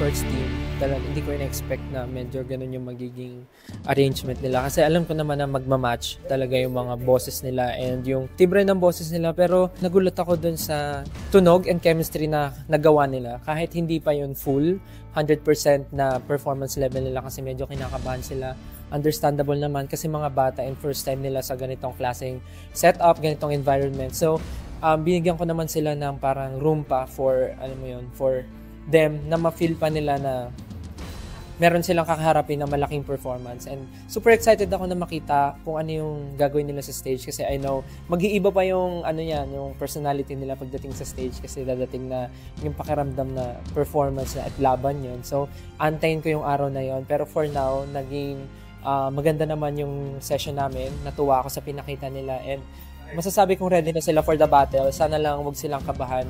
shorts team, talaga hindi ko in-expect na medyo ganun yung magiging arrangement nila. Kasi alam ko naman na magmamatch talaga yung mga boses nila and yung tibre ng boses nila. Pero nagulat ako dun sa tunog and chemistry na nagawa nila. Kahit hindi pa yun full, 100% na performance level nila kasi medyo kinakabahan sila. Understandable naman kasi mga bata and first time nila sa ganitong klaseng setup, ganitong environment. So, binigyan ko naman sila ng parang room pa for, alam mo yun, for them na ma-feel pa nila na meron silang kakaharapin na malaking performance. And super excited ako na makita kung ano yung gagawin nila sa stage kasi I know mag-iiba pa yung yung personality nila pagdating sa stage kasi dadating na yung pakiramdam na performance na at laban yun. So, antayin ko yung araw na yun. Pero for now, naging maganda naman yung session namin. Natuwa ako sa pinakita nila and masasabi kong ready na sila for the battle. Sana lang huwag silang kabahan.